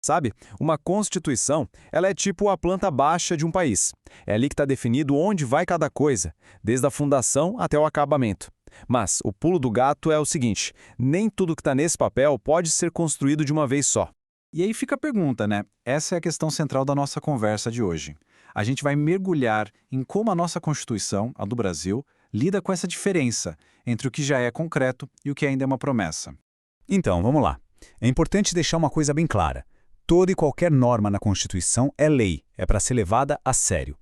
Sabe, uma constituição, ela é tipo a planta baixa de um país. É ali que está definido onde vai cada coisa, desde a fundação até o acabamento. Mas o pulo do gato é o seguinte, nem tudo que está nesse papel pode ser construído de uma vez só. E aí fica a pergunta, né? Essa é a questão central da nossa conversa de hoje. A gente vai mergulhar em como a nossa Constituição, a do Brasil, lida com essa diferença entre o que já é concreto e o que ainda é uma promessa. Então, vamos lá. É importante deixar uma coisa bem clara. Toda e qualquer norma na Constituição é lei, é para ser levada a sério.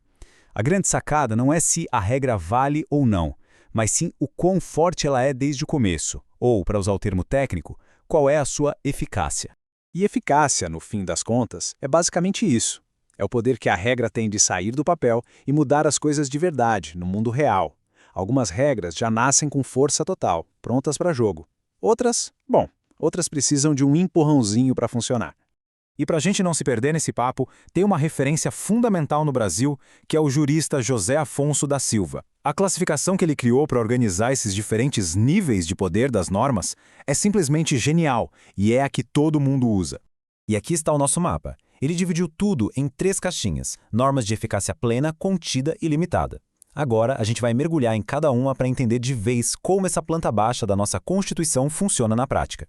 A grande sacada não é se a regra vale ou não, mas sim o quão forte ela é desde o começo, ou, para usar o termo técnico, qual é a sua eficácia. E eficácia, no fim das contas, é basicamente isso. É o poder que a regra tem de sair do papel e mudar as coisas de verdade, no mundo real. Algumas regras já nascem com força total, prontas para jogo. Outras precisam de um empurrãozinho para funcionar. E para a gente não se perder nesse papo, tem uma referência fundamental no Brasil, que é o jurista José Afonso da Silva. A classificação que ele criou para organizar esses diferentes níveis de poder das normas é simplesmente genial e é a que todo mundo usa. E aqui está o nosso mapa. Ele dividiu tudo em 3 caixinhas, normas de eficácia plena, contida e limitada. Agora, a gente vai mergulhar em cada uma para entender de vez como essa planta baixa da nossa Constituição funciona na prática.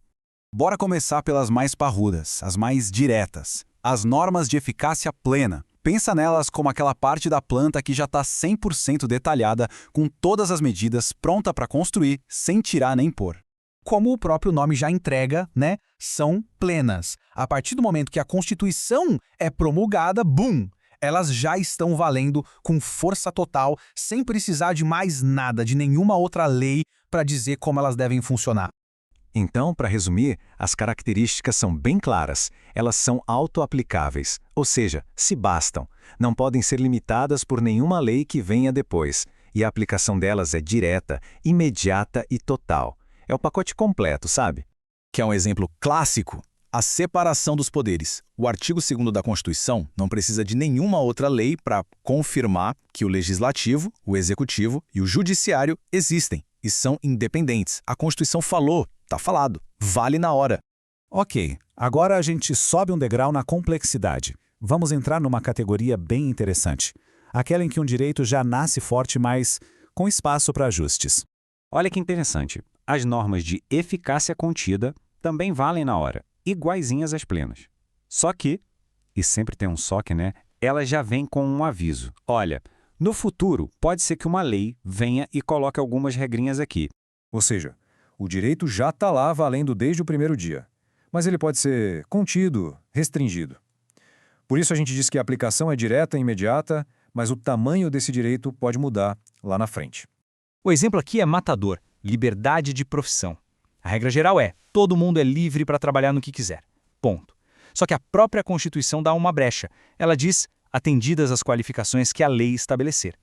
Bora começar pelas mais parrudas, as mais diretas. As normas de eficácia plena. Pensa nelas como aquela parte da planta que já está 100% detalhada, com todas as medidas, pronta para construir, sem tirar nem pôr. Como o próprio nome já entrega, né? São plenas. A partir do momento que a Constituição é promulgada, bum! Elas já estão valendo com força total, sem precisar de mais nada, de nenhuma outra lei para dizer como elas devem funcionar. Então, para resumir, as características são bem claras. Elas são auto-aplicáveis, ou seja, se bastam. Não podem ser limitadas por nenhuma lei que venha depois. E a aplicação delas é direta, imediata e total. É o pacote completo, sabe? Que é um exemplo clássico, a separação dos poderes. O artigo 2º da Constituição não precisa de nenhuma outra lei para confirmar que o Legislativo, o Executivo e o Judiciário existem e são independentes. A Constituição falou, tá falado, vale na hora. Ok, agora a gente sobe um degrau na complexidade. Vamos entrar numa categoria bem interessante. Aquela em que um direito já nasce forte, mas com espaço para ajustes. Olha que interessante. As normas de eficácia contida também valem na hora, iguaizinhas às plenas. Só que, e sempre tem um só que, né? Elas já vêm com um aviso. Olha, no futuro pode ser que uma lei venha e coloque algumas regrinhas aqui. Ou seja, o direito já está lá valendo desde o primeiro dia, mas ele pode ser contido, restringido. Por isso a gente diz que a aplicação é direta e imediata, mas o tamanho desse direito pode mudar lá na frente. O exemplo aqui é matador, liberdade de profissão. A regra geral é, todo mundo é livre para trabalhar no que quiser. Ponto. Só que a própria Constituição dá uma brecha. Ela diz, atendidas as qualificações que a lei estabelecer.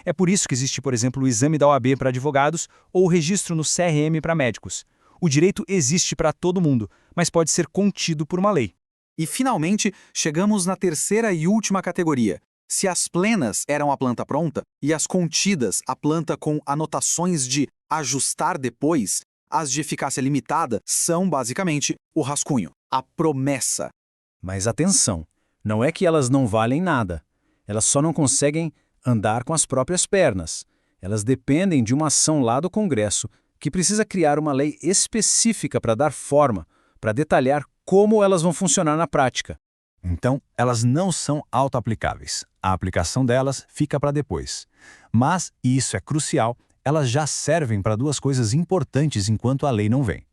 É por isso que existe, por exemplo, o exame da OAB para advogados ou o registro no CRM para médicos. O direito existe para todo mundo, mas pode ser contido por uma lei. E, finalmente, chegamos na terceira e última categoria. Se as plenas eram a planta pronta e as contidas a planta com anotações de ajustar depois, as de eficácia limitada são, basicamente, o rascunho, a promessa. Mas atenção, não é que elas não valem nada. Elas só não conseguem andar com as próprias pernas. Elas dependem de uma ação lá do Congresso, que precisa criar uma lei específica para dar forma, para detalhar como elas vão funcionar na prática. Então, elas não são auto-aplicáveis. A aplicação delas fica para depois. Mas, e isso é crucial, elas já servem para 2 coisas importantes enquanto a lei não vem.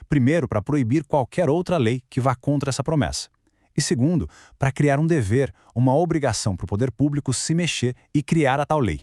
Primeiro, para proibir qualquer outra lei que vá contra essa promessa. E segundo, para criar um dever, uma obrigação para o poder público se mexer e criar a tal lei.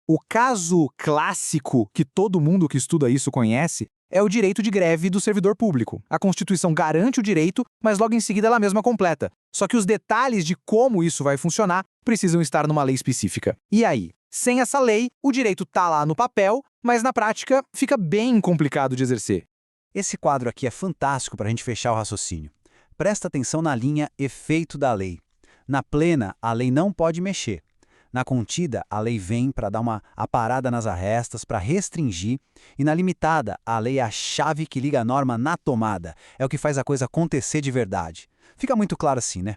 O caso clássico que todo mundo que estuda isso conhece é o direito de greve do servidor público. A Constituição garante o direito, mas logo em seguida ela mesma completa. Só que os detalhes de como isso vai funcionar precisam estar numa lei específica. E aí? Sem essa lei, o direito tá lá no papel, mas na prática fica bem complicado de exercer. Esse quadro aqui é fantástico para a gente fechar o raciocínio. Presta atenção na linha efeito da lei. Na plena, a lei não pode mexer. Na contida, a lei vem para dar uma aparada nas arrestas, para restringir, e na limitada, a lei é a chave que liga a norma na tomada, é o que faz a coisa acontecer de verdade. Fica muito claro assim, né?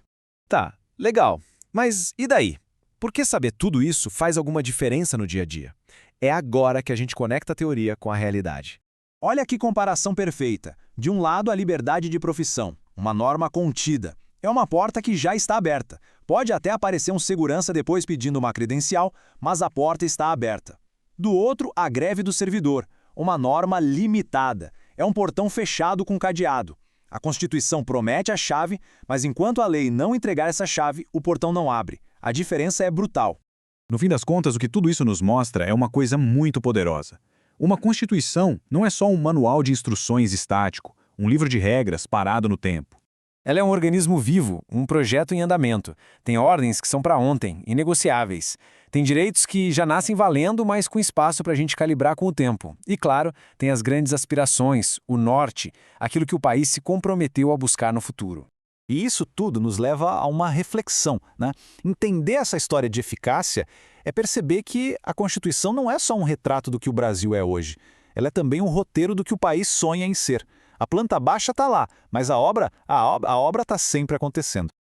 Tá, legal. Mas e daí? Por que saber tudo isso faz alguma diferença no dia a dia? É agora que a gente conecta a teoria com a realidade. Olha que comparação perfeita. De um lado, a liberdade de profissão, uma norma contida. É uma porta que já está aberta. Pode até aparecer um segurança depois pedindo uma credencial, mas a porta está aberta. Do outro, a greve do servidor, uma norma limitada. É um portão fechado com cadeado. A Constituição promete a chave, mas enquanto a lei não entregar essa chave, o portão não abre. A diferença é brutal. No fim das contas, o que tudo isso nos mostra é uma coisa muito poderosa. Uma Constituição não é só um manual de instruções estático, um livro de regras parado no tempo. Ela é um organismo vivo, um projeto em andamento. Tem ordens que são para ontem, inegociáveis. Tem direitos que já nascem valendo, mas com espaço para a gente calibrar com o tempo. E, claro, tem as grandes aspirações, o norte, aquilo que o país se comprometeu a buscar no futuro. E isso tudo nos leva a uma reflexão, né? Entender essa história de eficácia é perceber que a Constituição não é só um retrato do que o Brasil é hoje. Ela é também um roteiro do que o país sonha em ser. A planta baixa está lá, mas a obra está sempre acontecendo.